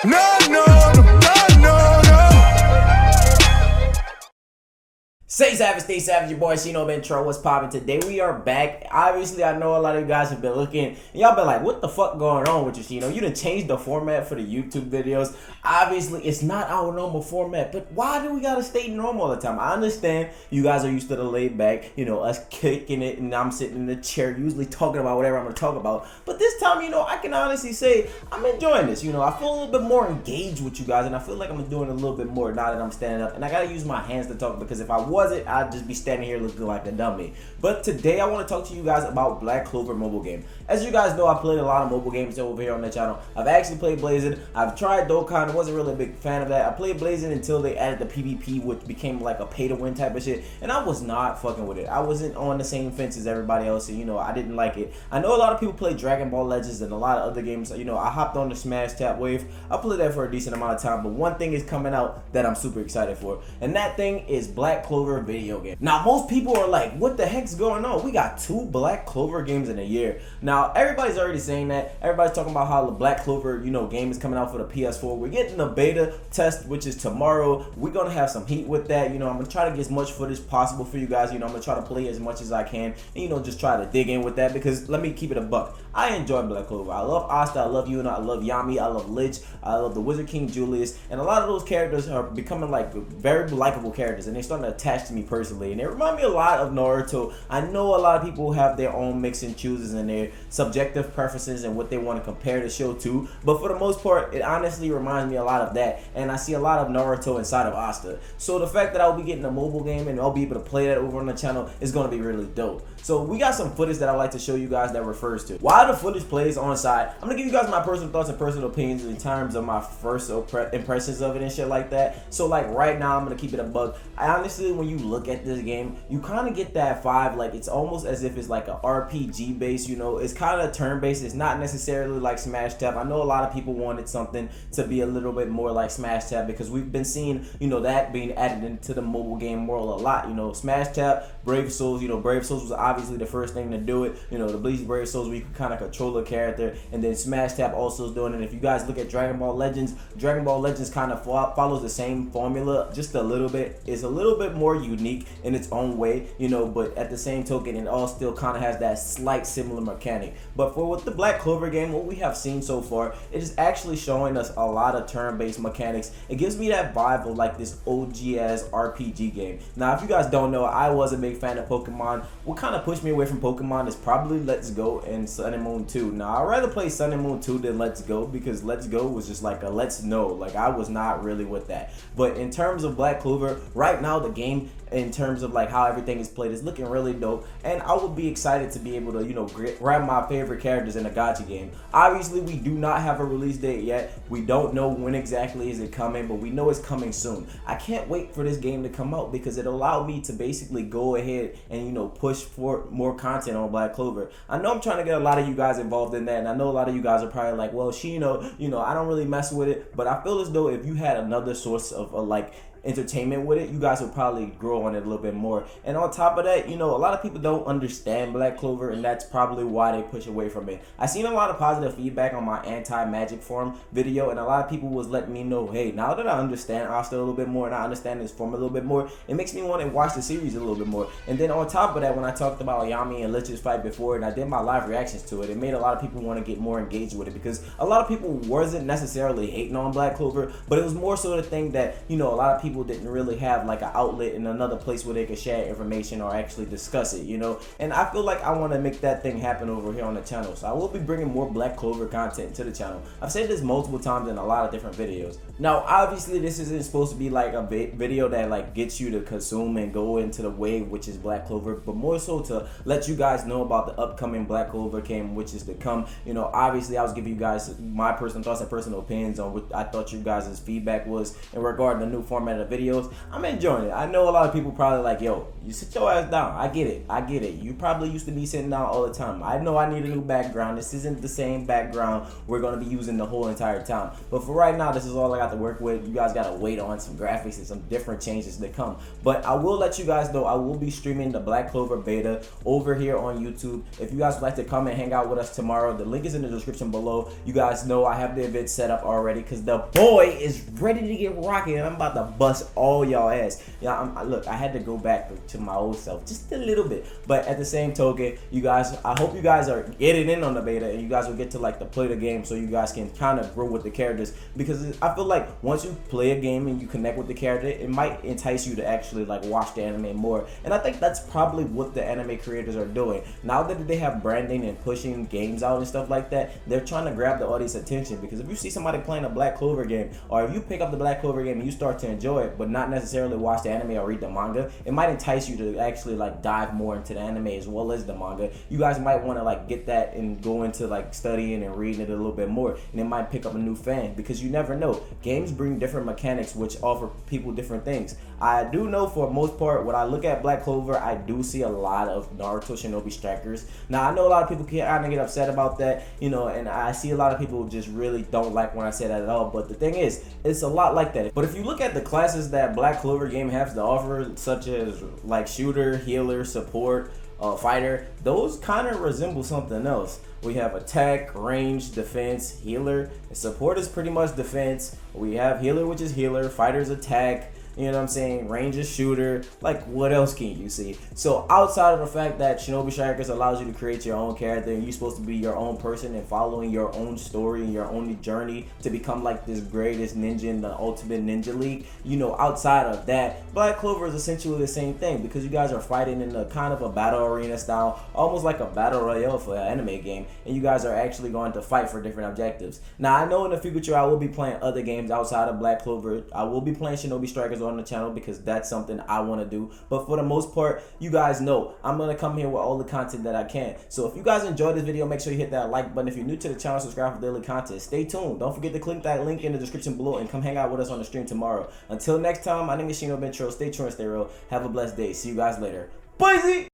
No, no, no, no, no, no. Stay savage, your boy Shino Bentro. What's poppin'? Today we are back. Obviously, I know a lot of you guys have been looking, and y'all been like, what the fuck going on with you, Shino? You done changed the format for the YouTube videos. Obviously, it's not our normal format, but why do we gotta stay normal all the time? I understand you guys are used to the laid back, us kicking it, and I'm sitting in the chair, usually talking about whatever I'm gonna talk about. But this time, I can honestly say I'm enjoying this. I feel a little bit more engaged with you guys, and I feel like I'm doing a little bit more now that I'm standing up. And I gotta use my hands to talk, because if I wasn't, I'd just be standing here looking like a dummy. But today I want to talk to you guys about Black Clover mobile game. As you guys know, I played a lot of mobile games over here on the channel. I've actually played Blazing. I've tried Dokkan. Wasn't really a big fan of that. I played Blazing until they added the PvP, which became like a pay-to-win type of shit, and I was not fucking with it. I wasn't on the same fence as everybody else, and I didn't like it. I know a lot of people play Dragon Ball Legends and a lot of other games. I hopped on the Smash Tap wave. I played that for a decent amount of time, but one thing is coming out that I'm super excited for, and that thing is Black Clover video game. Now, most people are like, what the heck's going on? We got 2 Black Clover games in a year. Now, everybody's already saying that. Everybody's talking about how the Black Clover, game is coming out for the PS4. We're getting the beta test, which is tomorrow. We're going to have some heat with that. I'm going to try to get as much footage possible for you guys. I'm going to try to play as much as I can and, just try to dig in with that, because let me keep it a buck. I enjoy Black Clover. I love Asta, I love Yuna, I love Yami, I love Lich, I love the Wizard King Julius, and a lot of those characters are becoming like very likable characters, and they're starting to attach to me personally, and they remind me a lot of Naruto. I know a lot of people have their own mix and chooses and their subjective preferences and what they want to compare the show to, but for the most part, it honestly reminds me a lot of that, and I see a lot of Naruto inside of Asta. So the fact that I'll be getting a mobile game and I'll be able to play that over on the channel is going to be really dope. So we got some footage that I like to show you guys that refers to why the footage plays on side. I'm gonna give you guys my personal thoughts and personal opinions in terms of my first impressions of it and shit like that. So like right now, I'm gonna keep it a buck. I honestly, when you look at this game, you kind of get that vibe, like it's almost as if it's like a RPG base. It's kind of turn based. It's not necessarily like Smash Tap. I know a lot of people wanted something to be a little bit more like Smash Tap, because we've been seeing that being added into the mobile game world a lot. Smash Tap, Brave Souls. Brave Souls was obviously the first thing to do it. The Bleach Brave Souls, where you can kind of control a character, and then Smash Tap also is doing it. If you guys look at Dragon Ball Legends kind of follows the same formula just a little bit. It's a little bit more unique in its own way, but at the same token, it all still kind of has that slight similar mechanic. But for with the Black Clover game, what we have seen so far, it is actually showing us a lot of turn-based mechanics. It gives me that vibe of like this OG-ass RPG game. Now, if you guys don't know, I was a big fan of Pokemon. What kind of pushed me away from Pokemon is probably Let's Go and Sun and Moon 2. Now, I'd rather play Sun and Moon 2 than Let's Go, because Let's Go was just like a let's know. Like, I was not really with that. But in terms of Black Clover, right now the game, in terms of like how everything is played, is looking really dope, and I would be excited to be able to grab my favorite characters in a gacha game. Obviously, we do not have a release date yet. We don't know when exactly is it coming, but we know it's coming soon. I can't wait for this game to come out, because it allowed me to basically go ahead and push for more content on Black Clover. I know I'm trying to get a lot of you guys involved in that, and I know a lot of you guys are probably like, well, Shino, I don't really mess with it, but I feel as though if you had another source of like entertainment with it, you guys would probably grow on it a little bit more. And on top of that, a lot of people don't understand Black Clover, and that's probably why they push away from it. I seen a lot of positive feedback on my anti-magic form video, and a lot of people was letting me know, hey, now that I understand Asta a little bit more and I understand this form a little bit more, it makes me want to watch the series a little bit more. And then on top of that, when I talked about Yami and Lich's fight before, and I did my live reactions to it, it made a lot of people want to get more engaged with it, because a lot of people wasn't necessarily hating on Black Clover, but it was more so the thing that a lot of people didn't really have like an outlet in another place where they could share information or actually discuss it, and I feel like I want to make that thing happen over here on the channel. So I will be bringing more Black Clover content to the channel. I've said this multiple times in a lot of different videos. Now, obviously, this isn't supposed to be like a video that like gets you to consume and go into the wave, which is Black Clover, but more so to let you guys know about the upcoming Black Clover game, which is to come. Obviously, I was giving you guys my personal thoughts and personal opinions on what I thought you guys' feedback was in regard to the new format of the videos, I'm enjoying it. I know a lot of people probably like, yo, you sit your ass down. I get it. You probably used to be sitting down all the time. I know I need a new background. This isn't the same background we're going to be using the whole entire time. But for right now, this is all I got to work with. You guys got to wait on some graphics and some different changes to come. But I will let you guys know I will be streaming the Black Clover beta over here on YouTube. If you guys would like to come and hang out with us tomorrow, the link is in the description below. You guys know I have the event set up already because the boy is ready to get rocking and I'm about to bust all y'all ass. Yeah, look, I had to go back to my old self just a little bit, but at the same token, you guys, I hope you guys are getting in on the beta and you guys will get to like to play the game so you guys can kind of grow with the characters, because I feel like once you play a game and you connect with the character, it might entice you to actually like watch the anime more. And I think that's probably what the anime creators are doing now that they have branding and pushing games out and stuff like that. They're trying to grab the audience attention, because if you see somebody playing a Black Clover game, or if you pick up the Black Clover game and you start to enjoy it but not necessarily watch the anime or read the manga, it might entice you to actually like dive more into the anime as well as the manga. You guys might want to like get that and go into like studying and reading it a little bit more, and it might pick up a new fan, because you never know. Games bring different mechanics which offer people different things. I do know for the most part, when I look at Black Clover, I do see a lot of Naruto Shinobi Strikers. Now I know a lot of people kind of get upset about that, you know, and I see a lot of people just really don't like when I say that at all, but the thing is, it's a lot like that. But if you look at the classes that Black Clover game has to offer, such as like shooter, healer, support, fighter, those kind of resemble something else. We have attack, range, defense, healer, and support is pretty much defense. We have healer, which is healer, fighter's attack, you know what I'm saying, range is shooter. Like, what else can you see? So outside of the fact that Shinobi Strikers allows you to create your own character and you're supposed to be your own person and following your own story and your own journey to become like this greatest ninja in the ultimate ninja league, you know, outside of that, Black Clover is essentially the same thing, because you guys are fighting in a kind of a battle arena style, almost like a battle royale for an anime game, and you guys are actually going to fight for different objectives. Now I know in the future I will be playing other games outside of Black Clover. I will be playing Shinobi Strikers on the channel because that's something I want to do, but for the most part, you guys know I'm gonna come here with all the content that I can. So if you guys enjoyed this video, make sure you hit that like button. If you're new to the channel, subscribe for daily content. Stay tuned. Don't forget to click that link in the description below and come hang out with us on the stream tomorrow. Until next time, my name is Shino Bentro. Stay true and stay real. Have a blessed day. See you guys later. Bye.